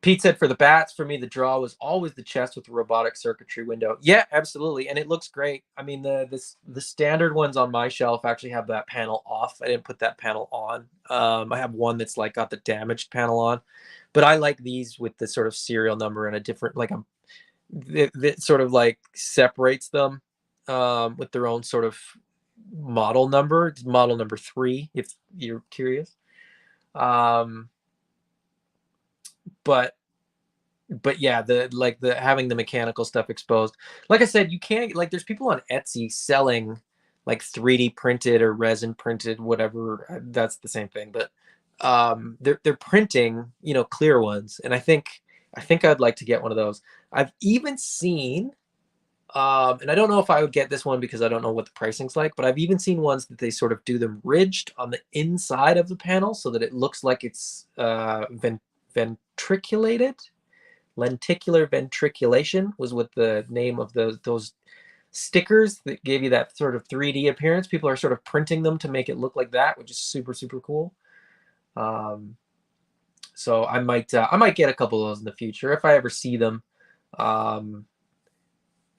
Pete said, for the bats, for me, the draw was always the chest with the robotic circuitry window. Yeah, absolutely. And it looks great. I mean, the standard ones on my shelf actually have that panel off. I didn't put that panel on. I have one that's like got the damaged panel on. But I like these with the sort of serial number and a different, like that sort of like separates them with their own sort of model number. It's model number 3, if you're curious. But yeah, the having the mechanical stuff exposed. Like I said, you can't, like, there's people on Etsy selling like 3D printed or resin printed, whatever. That's the same thing, but they're printing, clear ones, and I think I'd like to get one of those. I've even seen And I don't know if I would get this one because I don't know what the pricing's like, but I've even seen ones that they sort of do them ridged on the inside of the panel so that it looks like it's ventriculated. Lenticular ventriculation was what the name of those stickers that gave you that sort of 3D appearance. People are sort of printing them to make it look like that, which is super, super cool. So I might get a couple of those in the future if I ever see them.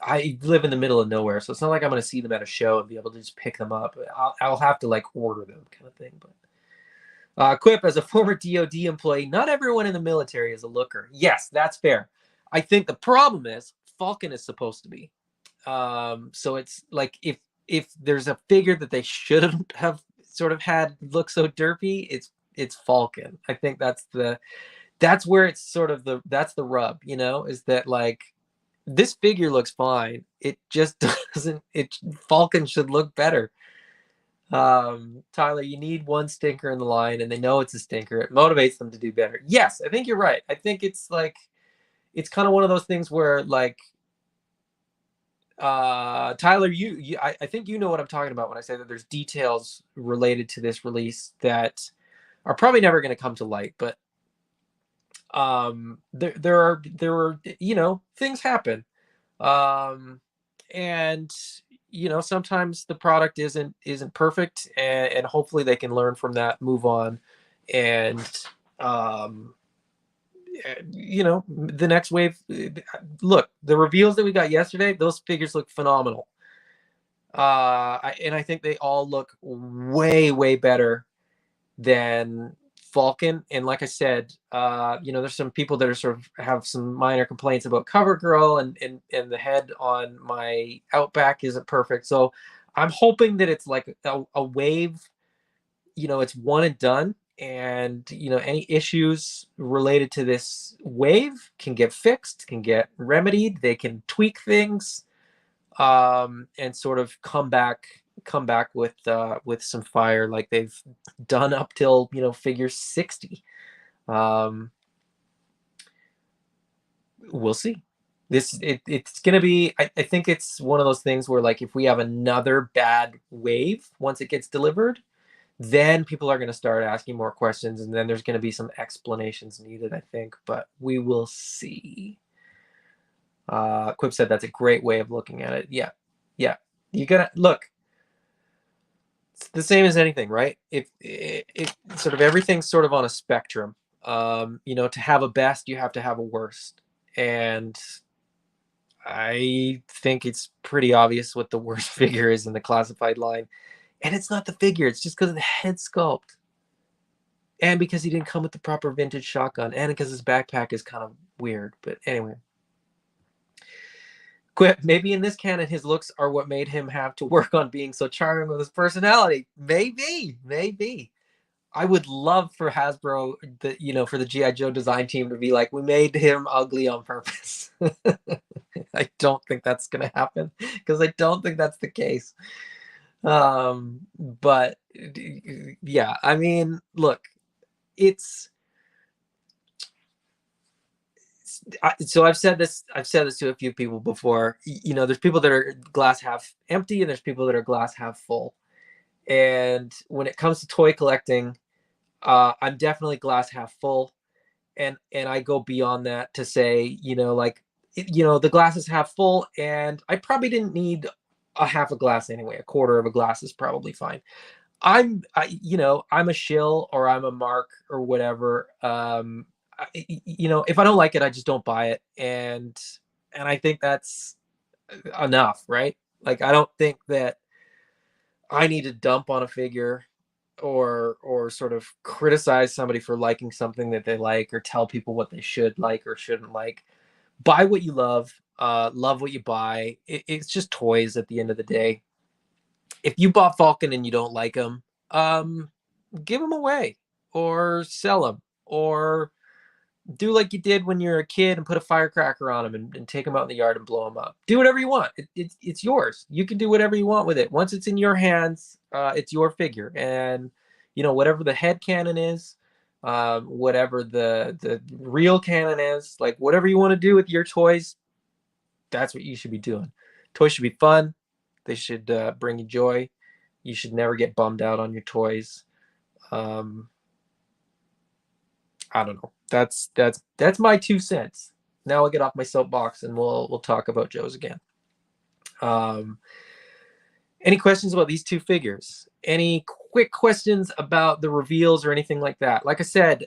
I live in the middle of nowhere, so it's not like I'm going to see them at a show and be able to just pick them up. I'll have to like order them, kind of thing. But Quip, as a former DoD employee, not everyone in the military is a looker. Yes, that's fair. I think the problem is Falcon is supposed to be. So it's like if there's a figure that they shouldn't have sort of had look so derpy, it's Falcon. I think that's where it's sort of that's the rub, you know, is that like this figure looks fine. It just doesn't. Falcon should look better. Tyler, you need one stinker in the line, and they know it's a stinker. It motivates them to do better. Yes, I think you're right. I think it's like it's kind of one of those things where like Tyler, I think you know what I'm talking about when I say that there's details related to this release that are probably never going to come to light, but there are you know, things happen. And you know, sometimes the product isn't perfect, and hopefully they can learn from that, move on, and um you know, the next wave. Look, the reveals that we got yesterday, those figures look phenomenal. And I think they all look way, way better than Falcon. And like I said, you know, there's some people that are sort of have some minor complaints about CoverGirl, and the head on my Outback isn't perfect. So I'm hoping that it's like a wave, you know, it's one and done. And, you know, any issues related to this wave can get fixed, can get remedied. They can tweak things, and sort of come back with some fire like they've done up till, you know, figure 60. We'll see. It's gonna be, I think it's one of those things where like if we have another bad wave once it gets delivered, then people are going to start asking more questions, and then there's going to be some explanations needed, I think, but we will see. Quip said that's a great way of looking at it. Yeah. You gotta look. It's the same as anything, right? If it sort of everything's sort of on a spectrum. You know, to have a best, you have to have a worst, and I think it's pretty obvious what the worst figure is in the classified line, and it's not the figure. It's just because of the head sculpt, and because he didn't come with the proper vintage shotgun, and because his backpack is kind of weird. But anyway. Quip, maybe in this canon, his looks are what made him have to work on being so charming with his personality. Maybe. I would love for Hasbro, you know, for the G.I. Joe design team to be like, we made him ugly on purpose. I don't think that's going to happen because I don't think that's the case. But yeah, I mean, look, it's so I've said this to a few people before. You know, there's people that are glass half empty, and there's people that are glass half full. And when it comes to toy collecting, I'm definitely glass half full, and I go beyond that to say, you know, like, you know, the glass is half full, and I probably didn't need a half a glass anyway. A quarter of a glass is probably fine. You know, I'm a shill or I'm a mark or whatever. You know, if I don't like it, I just don't buy it, and I think that's enough, right? Like, I don't think that I need to dump on a figure or sort of criticize somebody for liking something that they like, or tell people what they should like or shouldn't like. Buy what you love. Love what you buy. It's just toys at the end of the day. If you bought Falcon and you don't like them, give them away or sell them, or do like you did when you were a kid and put a firecracker on them, and take them out in the yard and blow them up. Do whatever you want. It's yours. You can do whatever you want with it. Once it's in your hands, it's your figure. And, you know, whatever the head cannon is, whatever the real cannon is, like whatever you want to do with your toys, that's what you should be doing. Toys should be fun. They should bring you joy. You should never get bummed out on your toys. I don't know. That's my 2 cents. Now I'll get off my soapbox and we'll talk about Joe's again. Any questions about these 2 figures? Any quick questions about the reveals or anything like that? Like I said,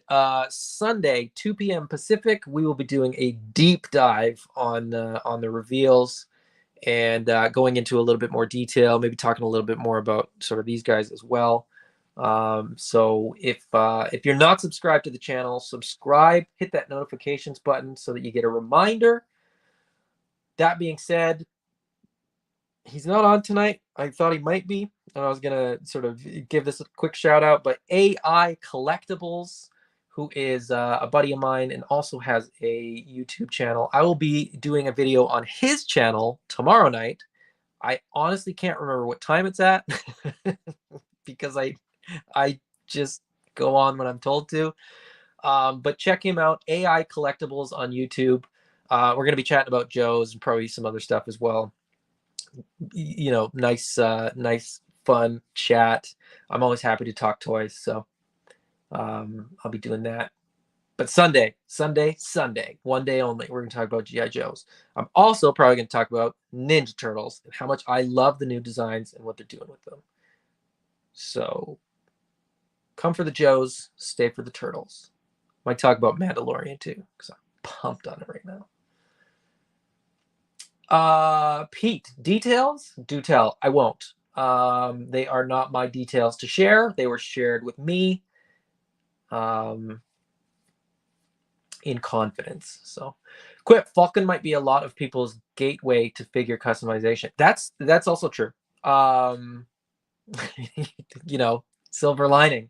Sunday, 2 p.m. Pacific, we will be doing a deep dive on the reveals and going into a little bit more detail, maybe talking a little bit more about sort of these guys as well. So if you're not subscribed to the channel, subscribe, hit that notifications button so that you get a reminder. That being said, he's not on tonight. I thought he might be, and I was gonna sort of give this a quick shout out, but AI Collectibles, who is a buddy of mine and also has a YouTube channel. I will be doing a video on his channel tomorrow night. I honestly can't remember what time it's at because I just go on when I'm told to. But check him out, AI Collectibles on YouTube. We're going to be chatting about Joe's and probably some other stuff as well. You know, nice, fun chat. I'm always happy to talk toys, so I'll be doing that. But Sunday, one day only, we're going to talk about G.I. Joes. I'm also probably going to talk about Ninja Turtles and how much I love the new designs and what they're doing with them. So come for the Joes, stay for the Turtles. Might talk about Mandalorian too, because I'm pumped on it right now. Pete, details? Do tell. I won't. They are not my details to share. They were shared with me in confidence. So Quip, Falcon might be a lot of people's gateway to figure customization. That's also true. You know, silver lining.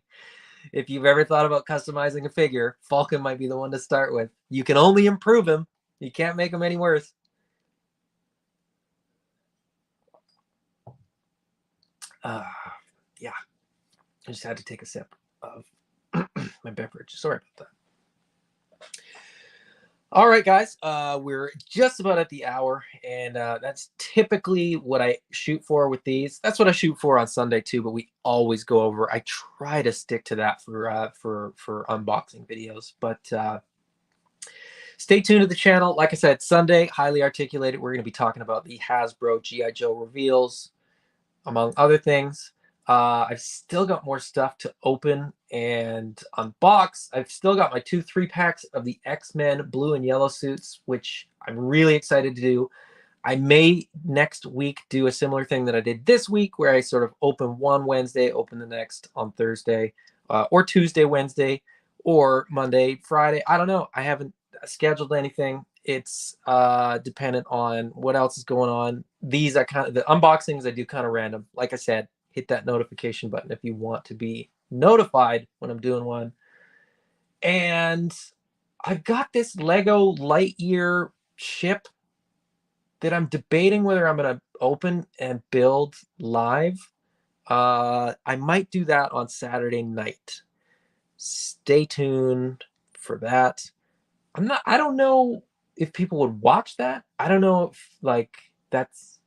If you've ever thought about customizing a figure, Falcon might be the one to start with. You can only improve him. You can't make him any worse. Yeah, I just had to take a sip of my beverage. Sorry about that. All right, guys, we're just about at the hour, and that's typically what I shoot for with these. That's what I shoot for on Sunday too, but we always go over. I try to stick to that for unboxing videos, but stay tuned to the channel. Like I said, Sunday, highly articulated. We're going to be talking about the Hasbro G.I. Joe reveals, among other things. I've still got more stuff to open and unbox. I've still got my 2 3-packs of the X-Men blue and yellow suits, which I'm really excited to do. I may next week do a similar thing that I did this week, where I sort of open one Wednesday, open the next on Thursday, or Tuesday, Wednesday, or Monday, Friday. I don't know. I haven't scheduled anything. It's dependent on what else is going on. These are kind of the unboxings I do kind of random. Like I said, hit that notification button if you want to be notified when I'm doing one. And I've got this Lego Lightyear ship that I'm debating whether I'm going to open and build live. I might do that on Saturday night. Stay tuned for that. I don't know if people would watch that. I don't know if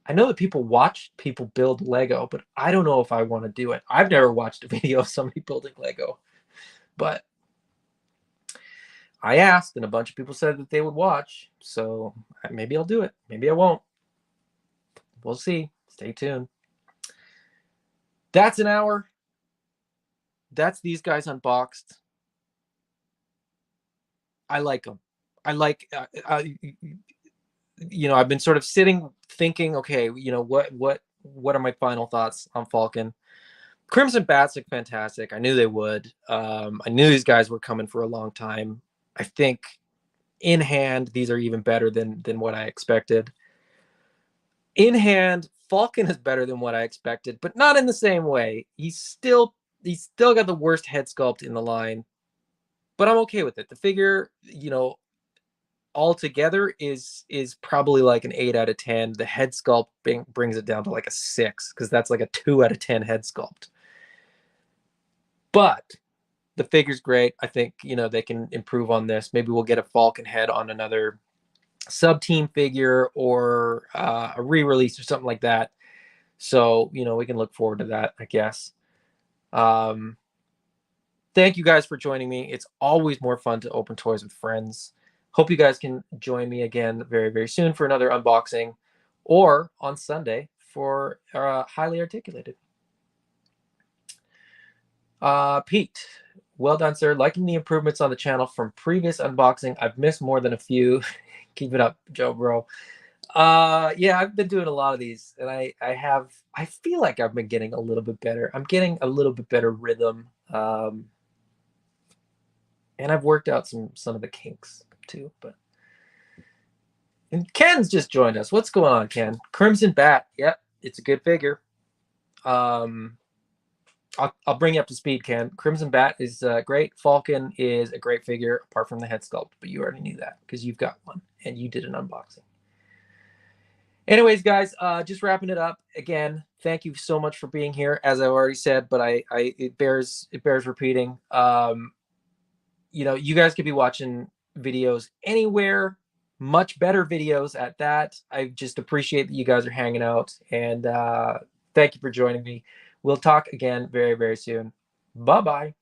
I know that people watch people build Lego, but I don't know if I want to do it. I've never watched a video of somebody building Lego, but I asked and a bunch of people said that they would watch. So maybe I'll do it. Maybe I won't. We'll see. Stay tuned. That's an hour. That's these guys unboxed. I like them. I like, you know, I've been sort of sitting thinking, okay, you know, what are my final thoughts on Falcon? Crimson Bats look fantastic. I knew they would. I knew these guys were coming for a long time. I think in hand, these are even better than what I expected. In hand, Falcon is better than what I expected, but not in the same way. He's still got the worst head sculpt in the line, but I'm okay with it. The figure, you know, altogether is probably like an 8 out of 10. The head sculpt brings it down to like a 6, because that's like a 2 out of 10 head sculpt. But the figure's great. I think, you know, they can improve on this. Maybe we'll get a Falcon head on another sub-team figure or a re-release or something like that. So, you know, we can look forward to that, I guess. Thank you guys for joining me. It's always more fun to open toys with friends. Hope you guys can join me again very, very soon for another unboxing, or on Sunday for Highly Articulated. Pete, well done, sir. Liking the improvements on the channel from previous unboxing. I've missed more than a few. Keep it up, Joe, bro. Yeah, I've been doing a lot of these, and I feel like I've been getting a little bit better. I'm getting a little bit better rhythm. And I've worked out some of the kinks too. And Ken's just joined us. What's going on, Ken? Crimson Bat. Yep, it's a good figure. I'll bring you up to speed, Ken. Crimson Bat is great. Falcon is a great figure, apart from the head sculpt, but you already knew that because you've got one and you did an unboxing. Anyways, guys, just wrapping it up. Again, thank you so much for being here. As I've already said, but it bears repeating. You know, you guys could be watching videos anywhere, much better videos at that. I just appreciate that you guys are hanging out, and thank you for joining me. We'll talk again very, very soon. Bye-bye.